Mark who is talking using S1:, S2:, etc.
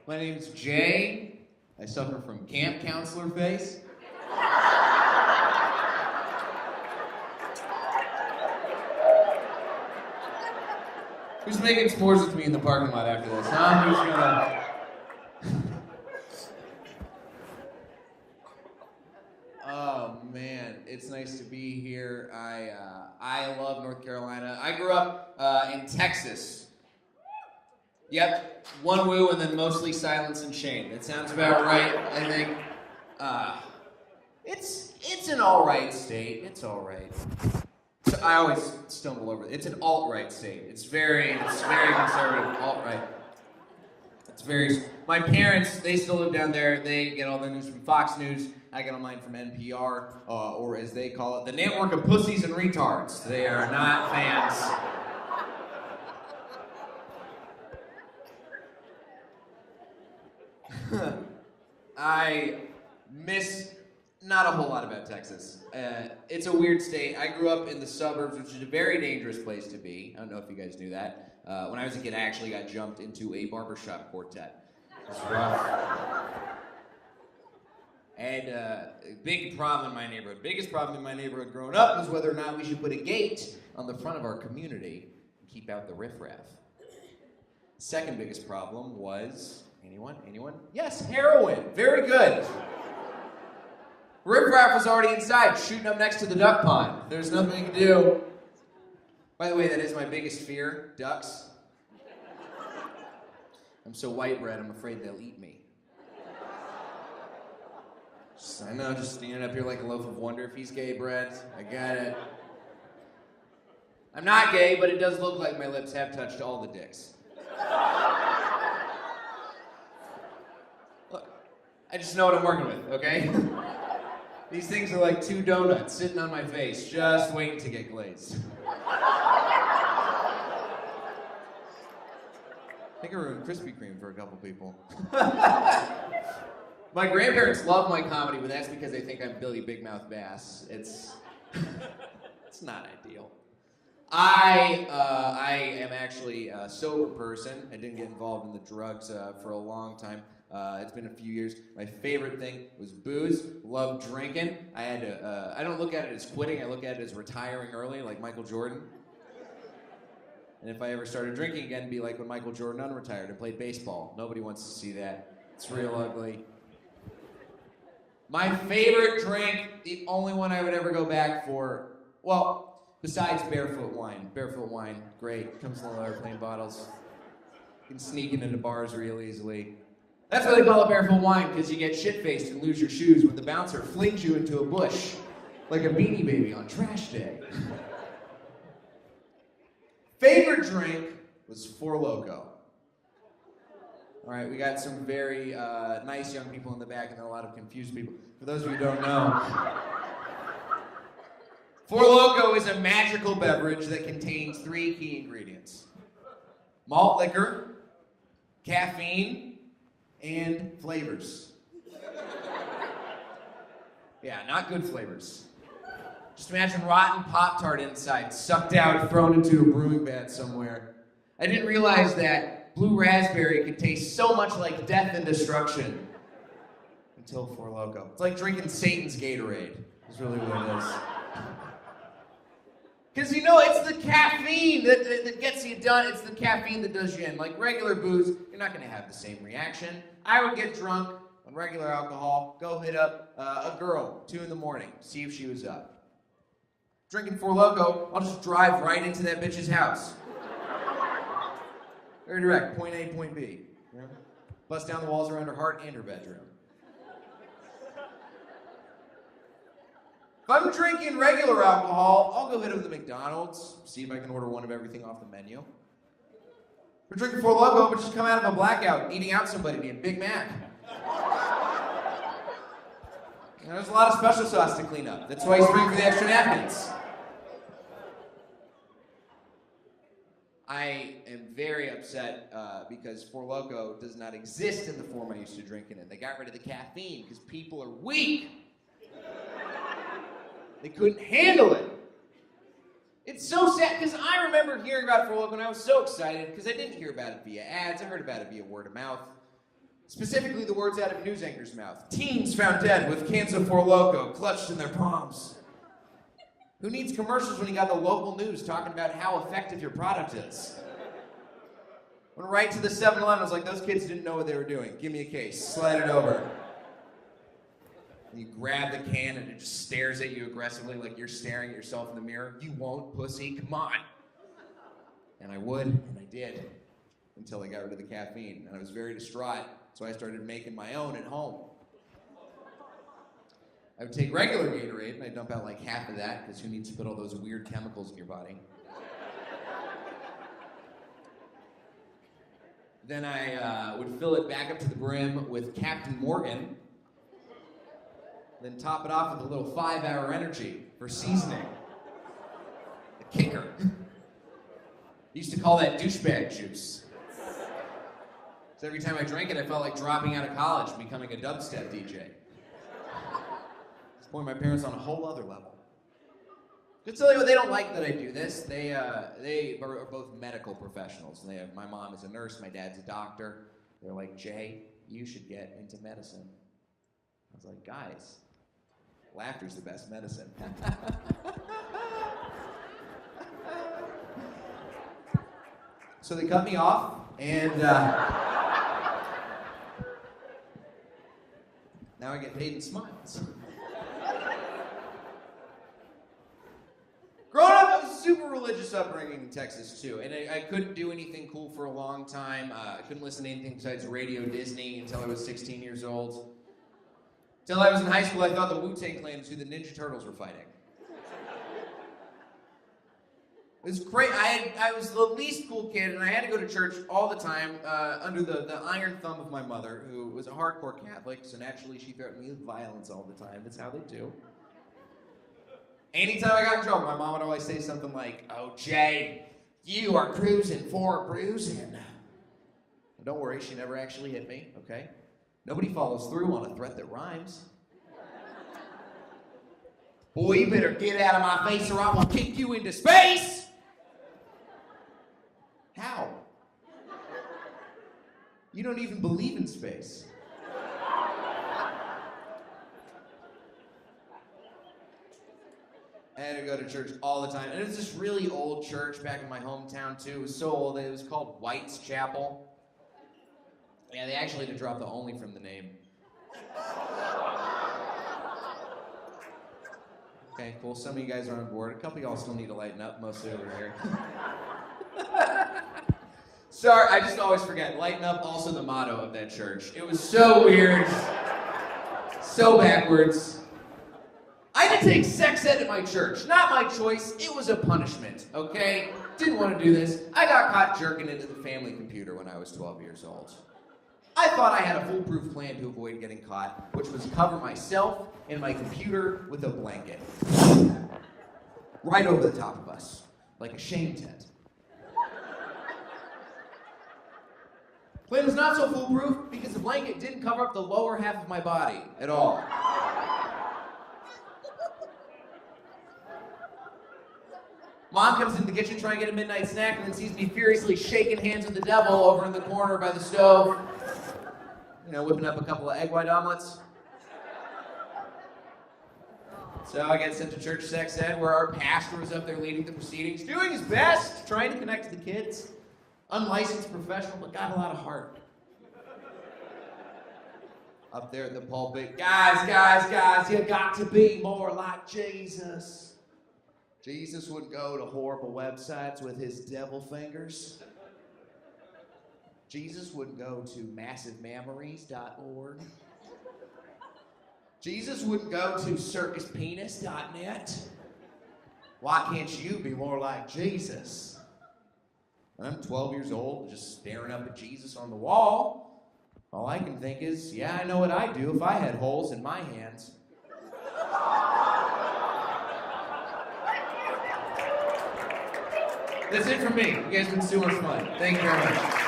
S1: My name's Jay. I suffer from camp counselor face. Who's making s'mores with me in the parking lot after this, huh? Who's gonna... Oh, man, it's nice to be here. I love North Carolina. I grew up in Texas. Yep, one woo and then mostly silence and shame. That sounds about right, I think. It's an all-right state. It's all right. I always stumble over it. It's an alt-right state. It's very conservative, alt-right. It's very... My parents, they still live down there. They get all their news from Fox News. I get all mine from NPR, or as they call it, the network of pussies and retards. They are not fans. I miss not a whole lot about Texas. It's a weird state. I grew up in the suburbs, which is a very dangerous place to be. I don't know if you guys knew that. When I was a kid, I actually got jumped into a barbershop quartet. It was rough. And big problem in my neighborhood. Biggest problem in my neighborhood growing up was whether or not we should put a gate on the front of our community and keep out the riffraff. Second biggest problem was... Anyone? Yes, heroin. Very good. Riffraff was already inside, shooting up next to the duck pond. There's nothing you can do. By the way, that is my biggest fear, ducks. I'm so white bread, I'm afraid they'll eat me. I know, just standing up here like a loaf of wonder if he's gay, Brett. I got it. I'm not gay, but it does look like my lips have touched all the dicks. I just know what I'm working with, okay? These things are like 2 donuts sitting on my face, just waiting to get glazed. I think I ruined Krispy Kreme for a couple people. My grandparents love my comedy, but that's because they think I'm Billy Big Mouth Bass. It's not ideal. I am actually a sober person. I didn't get involved in the drugs for a long time. It's been a few years. My favorite thing was booze. Love drinking. I don't look at it as quitting. I look at it as retiring early, like Michael Jordan. And if I ever started drinking again, it'd be like when Michael Jordan unretired and played baseball. Nobody wants to see that. It's real ugly. My favorite drink, the only one I would ever go back for, well, besides barefoot wine. Barefoot wine, great. Comes in little airplane bottles. You can sneak it into bars real easily. That's why they call it barefoot wine, because you get shit-faced and lose your shoes when the bouncer flings you into a bush like a Beanie Baby on trash day. Favorite drink was Four Loko. All right, we got some very nice young people in the back and then a lot of confused people. For those of you who don't know, Four Loko is a magical beverage that contains 3 key ingredients. Malt liquor, caffeine, and flavors. Yeah, not good flavors. Just imagine rotten Pop-Tart inside, sucked out, thrown into a brewing vat somewhere. I didn't realize that blue raspberry could taste so much like death and destruction until Four Loko. It's like drinking Satan's Gatorade. Is really what it is. Because, you know, it's the caffeine that gets you done. It's the caffeine that does you in. Like regular booze, you're not going to have the same reaction. I would get drunk on regular alcohol, go hit up a girl, 2 in the morning, see if she was up. Drinking Four Loko, I'll just drive right into that bitch's house. Very direct, point A, point B. You know? Bust down the walls around her heart and her bedroom. If I'm drinking regular alcohol, I'll go hit up the McDonald's, see if I can order one of everything off the menu. If we're drinking Four Loko, but just come out of a blackout, eating out somebody, being Big Mac. You know, there's a lot of special sauce to clean up. That's why you spring for the extra napkins. I am very upset because Four Loko does not exist in the form I used to drink it in. They got rid of the caffeine because people are weak. They couldn't handle it. It's so sad, because I remember hearing about Four Loko and I was so excited, because I didn't hear about it via ads. I heard about it via word of mouth. Specifically, the words out of a news anchor's mouth. Teens found dead with cans of Four Loko clutched in their palms. Who needs commercials when you got the local news talking about how effective your product is? Went right to the 7-Eleven. I was like, those kids didn't know what they were doing. Give me a case. Slide it over. And you grab the can and it just stares at you aggressively like you're staring at yourself in the mirror. You won't, pussy. Come on. And I would, and I did. Until I got rid of the caffeine. And I was very distraught, so I started making my own at home. I would take regular Gatorade, and I'd dump out like half of that, because who needs to put all those weird chemicals in your body? Then I would fill it back up to the brim with Captain Morgan, then top it off with a little 5-hour energy for seasoning. The kicker. Used to call that douchebag juice. So every time I drank it, I felt like dropping out of college and becoming a dubstep DJ. It's putting my parents on a whole other level. Just tell you what, they don't like that I do this. They are both medical professionals. My mom is a nurse, my dad's a doctor. They're like, Jay, you should get into medicine. I was like, guys, laughter's the best medicine. So they cut me off, and now I get paid in smiles. Growing up, I was a super religious upbringing in Texas, too. And I couldn't do anything cool for a long time. I couldn't listen to anything besides Radio Disney until I was 16 years old. Until I was in high school, I thought the Wu-Tang Clan was who the Ninja Turtles were fighting. It was great. I was the least cool kid, and I had to go to church all the time under the iron thumb of my mother, who was a hardcore Catholic, so naturally she threatened me with violence all the time. That's how they do. Anytime I got in trouble, my mom would always say something like, oh, Jay, you are cruising for a bruising. Don't worry, she never actually hit me, okay? Nobody follows through on a threat that rhymes. Boy, you better get out of my face or I will kick you into space! How? You don't even believe in space. I had to go to church all the time. And it was this really old church back in my hometown, too. It was so old that it was called White's Chapel. Yeah, they actually had to drop the only from the name. Okay, cool. Some of you guys are on board. A couple of y'all still need to lighten up, mostly over here. Sorry, I just always forget. Lighten up, also the motto of that church. It was so weird. So backwards. I had to take sex ed at my church. Not my choice. It was a punishment, okay? Didn't want to do this. I got caught jerking into the family computer when I was 12 years old. I thought I had a foolproof plan to avoid getting caught, which was cover myself and my computer with a blanket. Right over the top of us, like a shame tent. Plan was not so foolproof because the blanket didn't cover up the lower half of my body at all. Mom comes into the kitchen trying to get a midnight snack and then sees me furiously shaking hands with the devil over in the corner by the stove. You know, whipping up a couple of egg white omelets. So I get sent to church sex ed where our pastor was up there leading the proceedings, doing his best, trying to connect to the kids. Unlicensed professional, but got a lot of heart. Up there at the pulpit, guys, you got to be more like Jesus. Jesus would go to horrible websites with his devil fingers. Jesus would go to massivememories.org. Jesus wouldn't go to circuspenis.net. Why can't you be more like Jesus? I'm 12 years old, just staring up at Jesus on the wall. All I can think is, yeah, I know what I'd do if I had holes in my hands. That's it from me. You guys have been so much fun. Thank you very much.